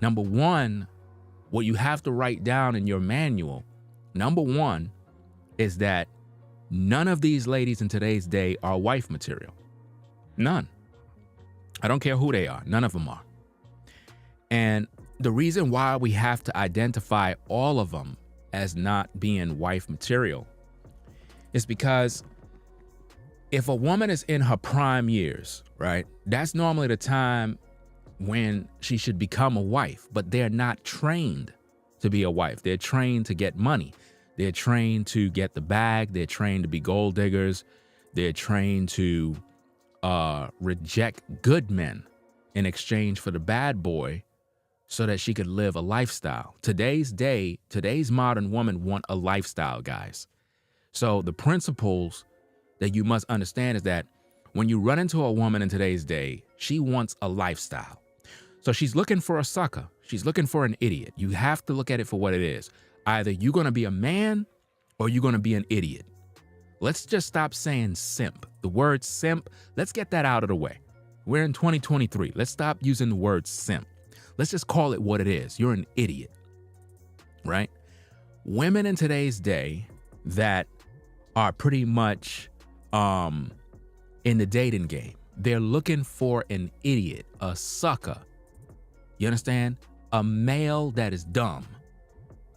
Number one, what you have to write down in your manual, number one, is that none of these ladies in today's day are wife material. None. I don't care who they are. None of them are. And the reason why we have to identify all of them as not being wife material is because if a woman is in her prime years, right, that's normally the time when she should become a wife, but they're not trained to be a wife. They're trained to get money. They're trained to get the bag. They're trained to be gold diggers. They're trained to reject good men in exchange for the bad boy so that she could live a lifestyle. Today's modern woman want a lifestyle, guys. So the principles that you must understand is that when you run into a woman in today's day, she wants a lifestyle. So she's looking for a sucker. She's looking for an idiot. You have to look at it for what it is. Either you're going to be a man or you're going to be an idiot. Let's just stop saying simp. The word simp, let's get that out of the way. We're in 2023. Let's stop using the word simp. Let's just call it what it is. You're an idiot, right? Women in today's day that are pretty much in the dating game, they're looking for an idiot, a sucker. You understand? A male that is dumb,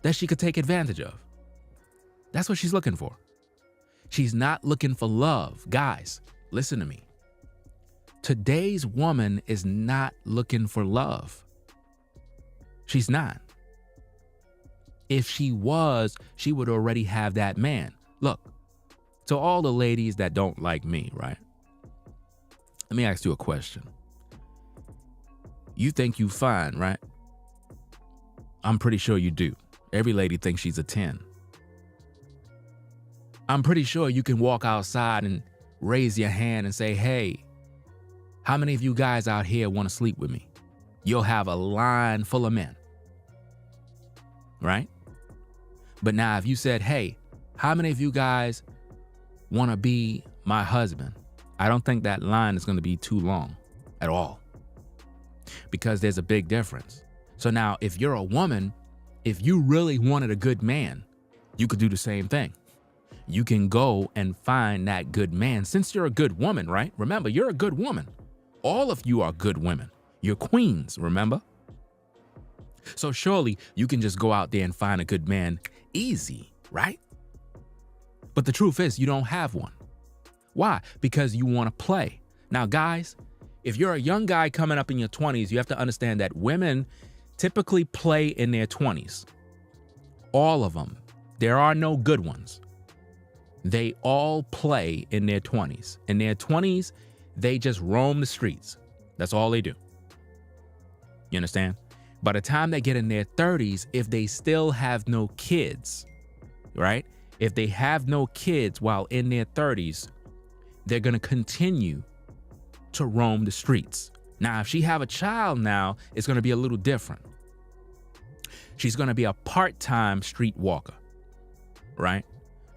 that she could take advantage of. That's what she's looking for. She's not looking for love. Guys, listen to me. Today's woman is not looking for love. She's not. If she was, she would already have that man. Look, to all the ladies that don't like me, right? Let me ask you a question. You think you fine, right? I'm pretty sure you do. Every lady thinks she's a 10. I'm pretty sure you can walk outside and raise your hand and say, hey, how many of you guys out here want to sleep with me? You'll have a line full of men, right? But now if you said, hey, how many of you guys want to be my husband? I don't think that line is going to be too long at all, because there's a big difference. So now if you're a woman, if you really wanted a good man, you could do the same thing. You can go and find that good man. Since you're a good woman, right? Remember, you're a good woman. All of you are good women. You're queens, remember? So surely you can just go out there and find a good man easy, right? But the truth is you don't have one. Why? Because you want to play. Now, guys, if you're a young guy coming up in your 20s, you have to understand that women typically play in their 20s. All of them. There are no good ones. They all play in their 20s. In their 20s, they just roam the streets. That's all they do. You understand? By the time they get in their 30s, if they still have no kids, right? If they have no kids while in their 30s, they're going to continue to roam the streets. Now, if she have a child now, it's going to be a little different. She's going to be a part-time street walker, right?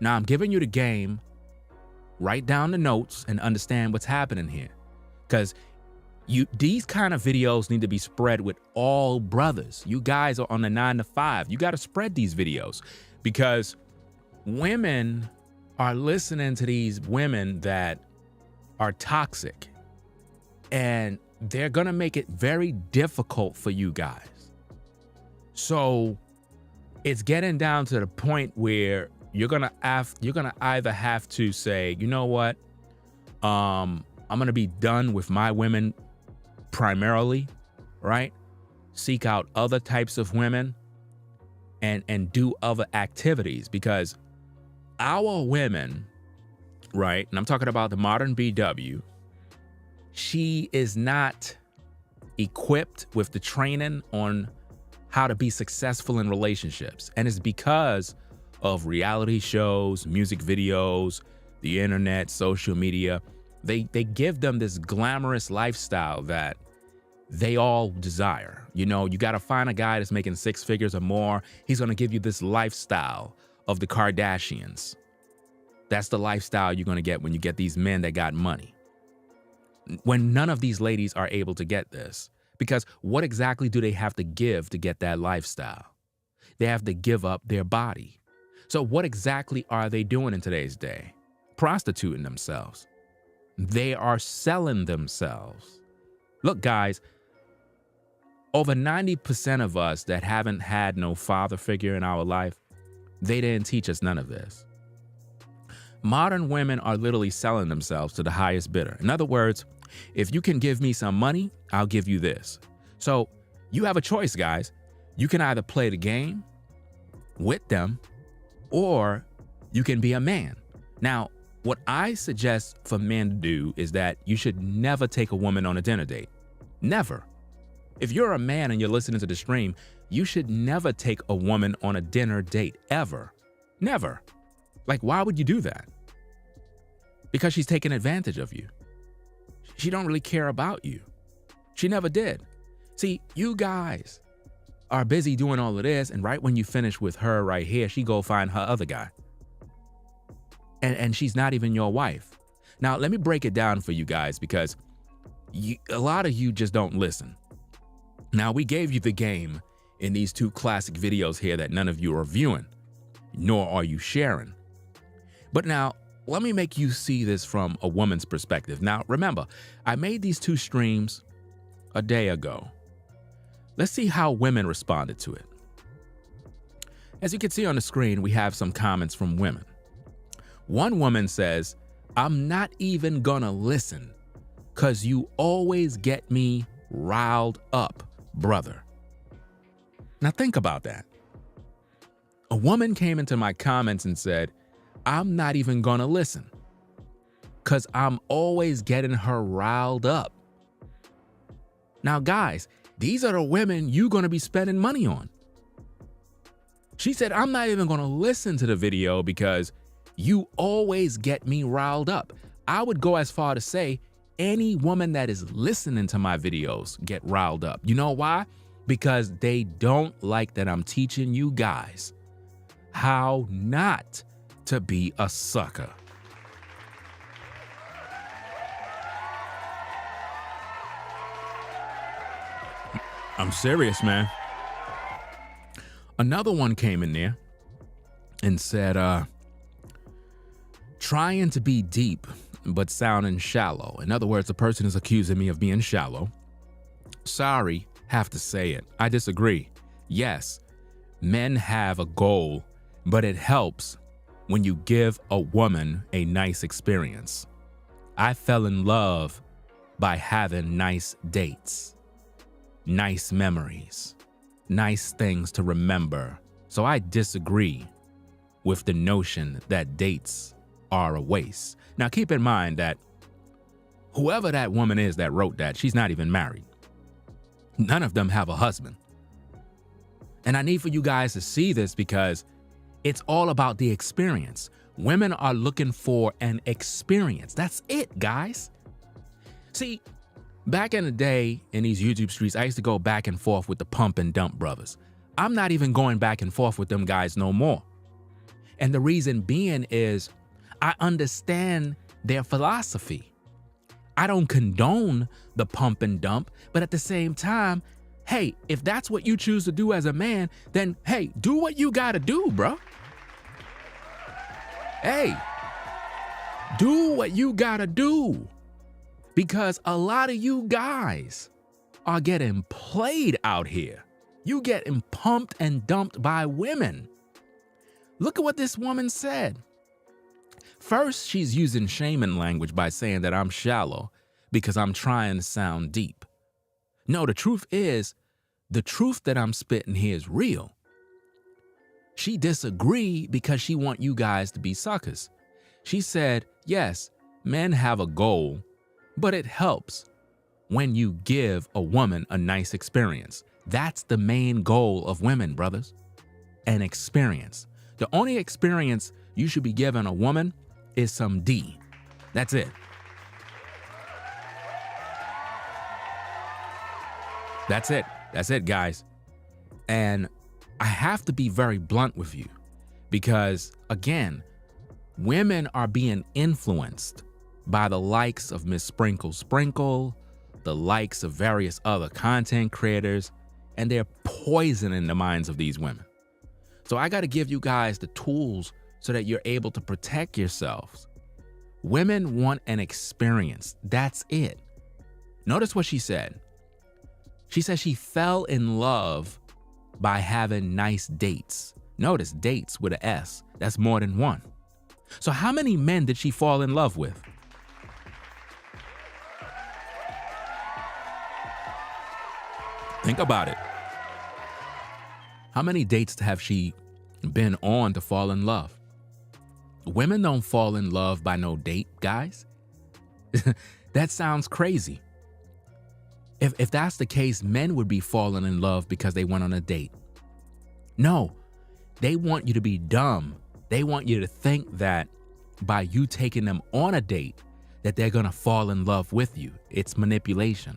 Now, I'm giving you the game. Write down the notes and understand what's happening here. Because these kind of videos need to be spread with all brothers. You guys are on the 9 to 5. You got to spread these videos because women are listening to these women that are toxic, and they're going to make it very difficult for you guys. So it's getting down to the point where you're going to either have to say, you know what? I'm going to be done with my women primarily, right? Seek out other types of women and do other activities, because our women, right? And I'm talking about the modern BW. She is not equipped with the training on how to be successful in relationships. And it's because of reality shows, music videos, the internet, social media. They give them this glamorous lifestyle that they all desire. You know, you got to find a guy that's making 6 figures or more. He's going to give you this lifestyle of the Kardashians. That's the lifestyle you're going to get when you get these men that got money. When none of these ladies are able to get this, Because what exactly do they have to give to get that lifestyle? They have to give up their body. So what exactly are they doing in today's day? Prostituting themselves. They are selling themselves. Look, guys, over 90% of us that haven't had no father figure in our life, they didn't teach us none of this. Modern women are literally selling themselves to the highest bidder. In other words, if you can give me some money, I'll give you this. So you have a choice, guys. You can either play the game with them, or you can be a man. Now, what I suggest for men to do is that you should never take a woman on a dinner date. Never. If you're a man and you're listening to the stream, you should never take a woman on a dinner date, ever. Never. Like, why would you do that? Because she's taking advantage of you. She don't really care about you. She never did. See, you guys are busy doing all of this, and right when you finish with her right here, she go find her other guy. And she's not even your wife. Now, let me break it down for you guys, because a lot of you just don't listen. Now, we gave you the game in these two classic videos here that none of you are viewing, nor are you sharing. But now, let me make you see this from a woman's perspective. Now, remember, I made these two streams a day ago. Let's see how women responded to it. As you can see on the screen, we have some comments from women. One woman says, "I'm not even gonna listen, 'cause you always get me riled up, brother." Now think about that. A woman came into my comments and said, "I'm not even gonna listen, 'cause I'm always getting her riled up." Now, guys, these are the women you're gonna be spending money on. She said, "I'm not even gonna listen to the video because you always get me riled up." I would go as far to say any woman that is listening to my videos get riled up. You know why? Because they don't like that I'm teaching you guys how not to be a sucker. I'm serious, man. Another one came in there and said, trying to be deep, but sounding shallow. In other words, the person is accusing me of being shallow. Sorry, have to say it. I disagree. Yes, men have a goal, but it helps when you give a woman a nice experience. I fell in love by having nice dates, nice memories, nice things to remember. So I disagree with the notion that dates are a waste. Now, keep in mind that whoever that woman is that wrote that, she's not even married. None of them have a husband. And I need for you guys to see this because it's all about the experience. Women are looking for an experience. That's it, guys. See, back in the day in these YouTube streets, I used to go back and forth with the pump and dump brothers. I'm not even going back and forth with them guys no more. And the reason being is I understand their philosophy. I don't condone the pump and dump, but at the same time, hey, if that's what you choose to do as a man, then hey, do what you gotta do, bro. Hey, do what you gotta do. Because a lot of you guys are getting played out here. You getting pumped and dumped by women. Look at what this woman said. First, she's using shaman language by saying that I'm shallow because I'm trying to sound deep. No, the truth is, the truth that I'm spitting here is real. She disagreed because she want you guys to be suckers. She said, yes, men have a goal, but it helps when you give a woman a nice experience. That's the main goal of women, brothers. An experience. The only experience you should be giving a woman is some D. That's it. That's it. That's it, guys. And I have to be very blunt with you because, again, women are being influenced by the likes of Miss Sprinkle Sprinkle, the likes of various other content creators, and they're poisoning the minds of these women. So I got to give you guys the tools so that you're able to protect yourselves. Women want an experience. That's it. Notice what she said. She said she fell in love by having nice dates. Notice dates with an S. That's more than one. So how many men did she fall in love with? Think about it. How many dates have she been on to fall in love? Women don't fall in love by no date, guys. That sounds crazy. If that's the case, men would be falling in love because they went on a date. No, they want you to be dumb. They want you to think that by you taking them on a date, that they're gonna fall in love with you. It's manipulation.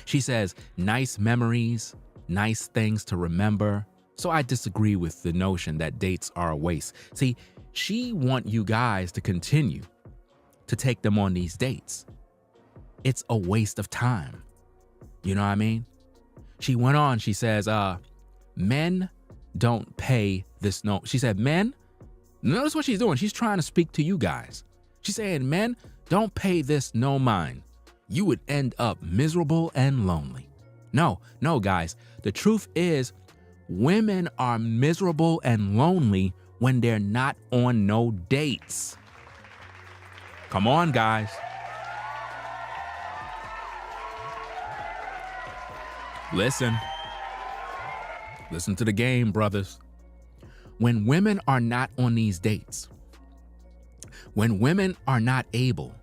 She says, nice memories, nice things to remember. So I disagree with the notion that dates are a waste. See, she want you guys to continue to take them on these dates. It's a waste of time. You know what I mean? She went on, she says, men don't pay this no. She said, men, notice what she's doing. She's trying to speak to you guys. She's saying, men, don't pay this no mind. You would end up miserable and lonely. No, guys. The truth is, women are miserable and lonely when they're not on no dates. Come on, guys. Listen to the game, brothers. When women are not on these dates, when women are not able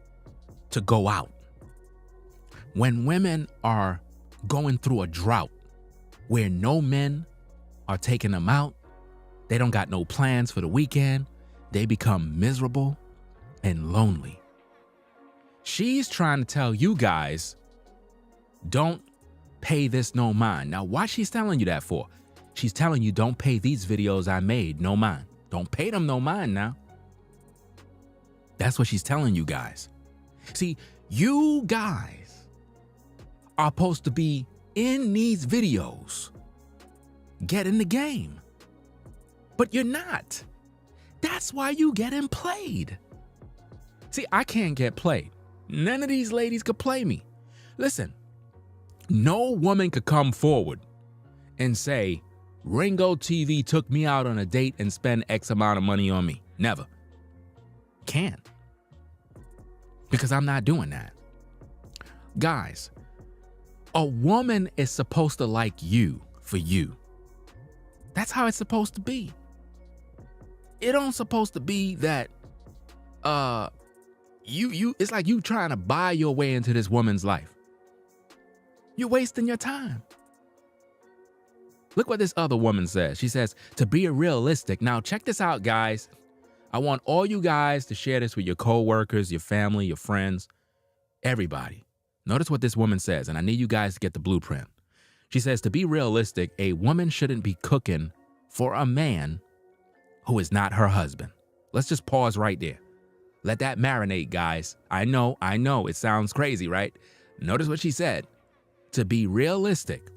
to go out, when women are going through a drought where no men are taking them out, they don't got no plans for the weekend, they become miserable and lonely. She's trying to tell you guys, don't pay this no mind. Now, what she's telling you that for? She's telling you, don't pay these videos I made no mind. Don't pay them no mind now. That's what she's telling you guys. See, you guys are supposed to be in these videos, get in the game, but you're not. That's why you getting played. See, I can't get played. None of these ladies could play me. Listen, no woman could come forward and say, Ringo TV took me out on a date and spend X amount of money on me. Never. Can't. Because I'm not doing that. Guys, a woman is supposed to like you for you. That's how it's supposed to be. It don't supposed to be that it's like you trying to buy your way into this woman's life. You're wasting your time. Look what this other woman says. She says, to be realistic. Now, check this out, guys. I want all you guys to share this with your coworkers, your family, your friends, everybody. Notice what this woman says, and I need you guys to get the blueprint. She says, to be realistic, a woman shouldn't be cooking for a man who is not her husband. Let's just pause right there. Let that marinate, guys. I know, it sounds crazy, right? Notice what she said. To be realistic,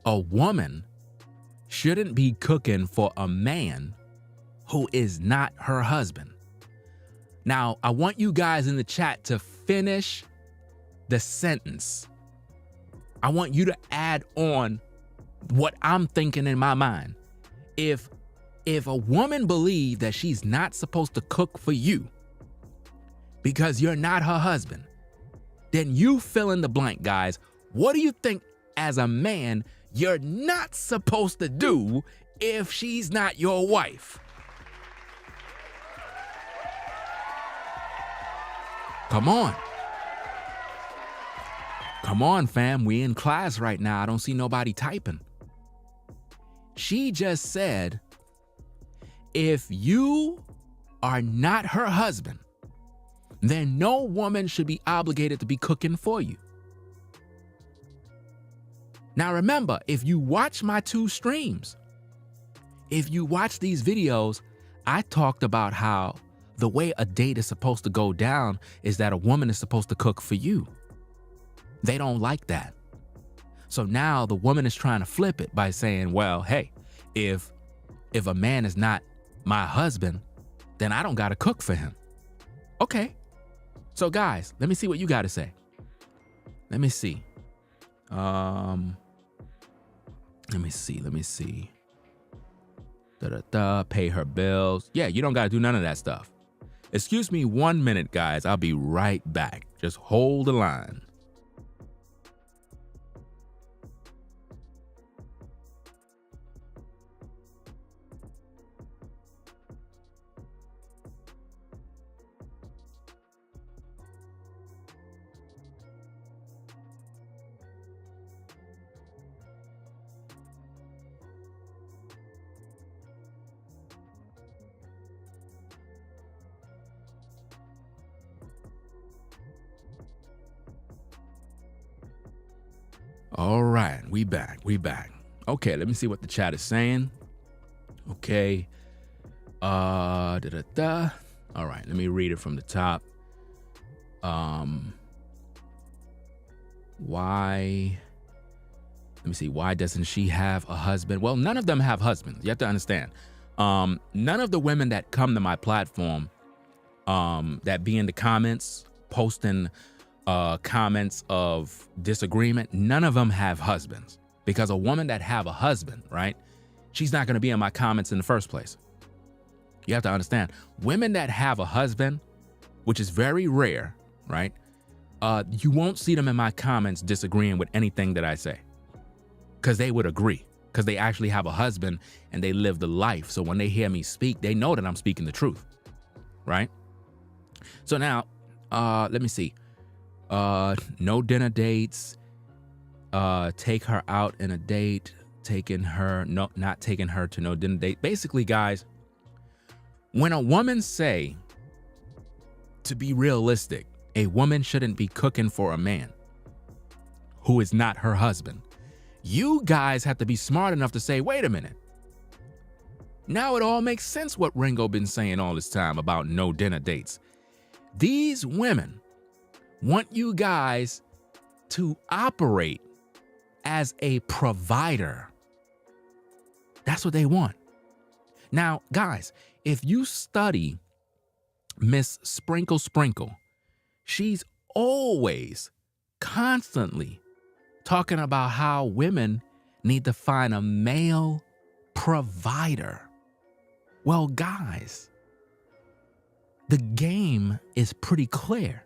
a woman shouldn't be cooking for a man who is not her husband. Now, I want you guys in the chat to finish the sentence. I want you to add on what I'm thinking in my mind. If a woman believes that she's not supposed to cook for you because you're not her husband, then you fill in the blank, guys. What do you think as a man you're not supposed to do if she's not your wife? Come on. Come on, fam. We in class right now. I don't see nobody typing. She just said, if you are not her husband, then no woman should be obligated to be cooking for you. Now remember, if you watch my 2 streams, if you watch these videos, I talked about how the way a date is supposed to go down is that a woman is supposed to cook for you. They don't like that. So now the woman is trying to flip it by saying, well, hey, if a man is not my husband, then I don't got to cook for him. Okay. So guys, let me see what you got to say. Let me see. Let me see. Pay her bills. Yeah, you don't got to do none of that stuff. Excuse me 1 minute, guys. I'll be right back. Just hold the line. All right, we back. Okay, let me see what the chat is saying. Okay. All right, let me read it from the top. Why? Let me see. Why doesn't she have a husband? Well, none of them have husbands. You have to understand. None of the women that come to my platform, that be in the comments, posting comments of disagreement, none of them have husbands, because a woman that have a husband, right, she's not going to be in my comments in the first place. You have to understand, women that have a husband, which is very rare, right, you won't see them in my comments disagreeing with anything that I say, because they would agree, because they actually have a husband and they live the life. So when they hear me speak, they know that I'm speaking the truth, right? So now, let me see. No dinner dates, take her out in a date, not taking her to no dinner date. Basically, guys, when a woman say, to be realistic, a woman shouldn't be cooking for a man who is not her husband, you guys have to be smart enough to say, wait a minute. Now it all makes sense what Ringo been saying all this time about no dinner dates. These women want you guys to operate as a provider. That's what they want. Now, guys, if you study Miss Sprinkle Sprinkle, she's always constantly talking about how women need to find a male provider. Well, guys, the game is pretty clear.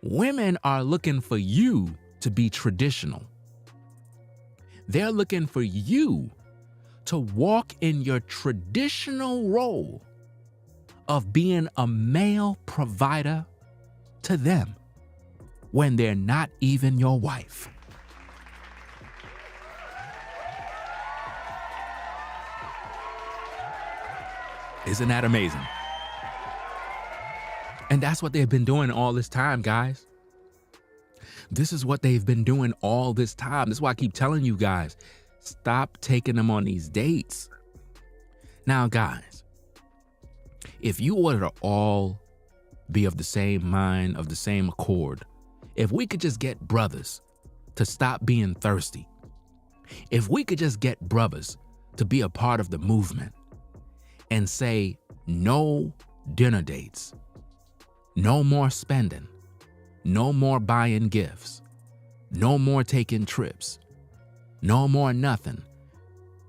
Women are looking for you to be traditional. They're looking for you to walk in your traditional role of being a male provider to them when they're not even your wife. Isn't that amazing? And that's what they've been doing all this time, guys. This is what they've been doing all this time. This is why I keep telling you guys, stop taking them on these dates. Now, guys, if you were to all be of the same mind, of the same accord, if we could just get brothers to stop being thirsty, if we could just get brothers to be a part of the movement and say, no dinner dates, no more spending, no more buying gifts, no more taking trips, no more nothing.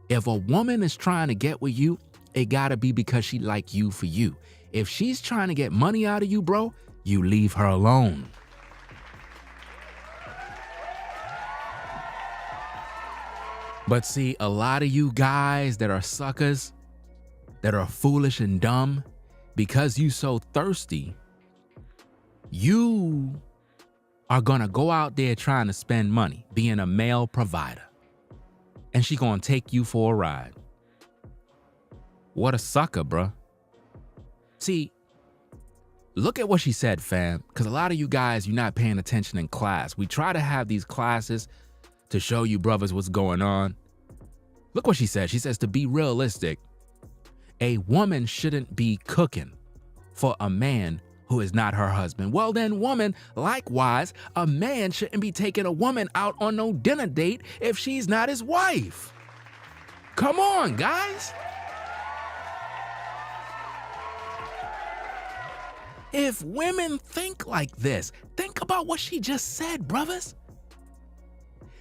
If a woman is trying to get with you, it gotta be because she like you for you. If she's trying to get money out of you, bro, you leave her alone. But see, a lot of you guys that are suckers, that are foolish and dumb, because you so thirsty, you are gonna go out there trying to spend money, being a male provider. And she gonna take you for a ride. What a sucker, bruh. See, look at what she said, fam, because a lot of you guys, you're not paying attention in class. We try to have these classes to show you brothers what's going on. Look what she said. She says, to be realistic, a woman shouldn't be cooking for a man who is not her husband. Well then, woman, likewise, a man shouldn't be taking a woman out on no dinner date if she's not his wife. Come on, guys. If women think like this, think about what she just said, brothers.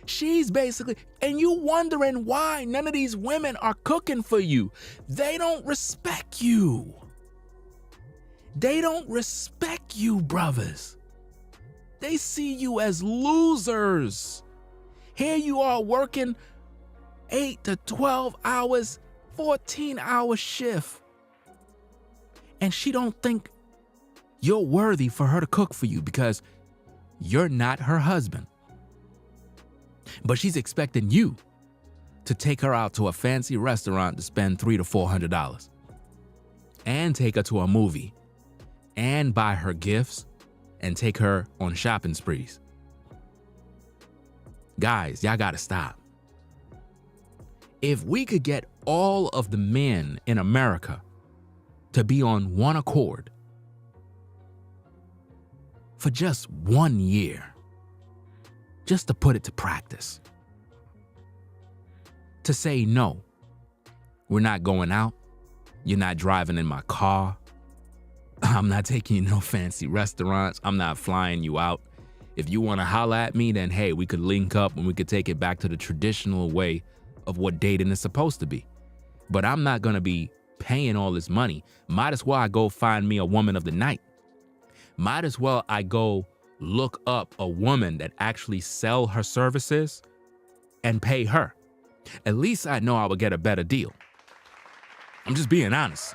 She's basically, and you wondering why none of these women are cooking for you. They don't respect you. They don't respect you, brothers. They see you as losers. Here you are working 8 to 12 hours, 14-hour shift. And she don't think you're worthy for her to cook for you because you're not her husband. But she's expecting you to take her out to a fancy restaurant to spend $300 to $400 and take her to a movie and buy her gifts and take her on shopping sprees. Guys, y'all gotta stop. If we could get all of the men in America to be on one accord for just 1 year, just to put it to practice, to say, no, we're not going out. You're not driving in my car. I'm not taking you to no fancy restaurants. I'm not flying you out. If you want to holler at me, then hey, we could link up and we could take it back to the traditional way of what dating is supposed to be. But I'm not going to be paying all this money. Might as well I go find me a woman of the night. Might as well I go look up a woman that actually sell her services and pay her. At least I know I would get a better deal. I'm just being honest.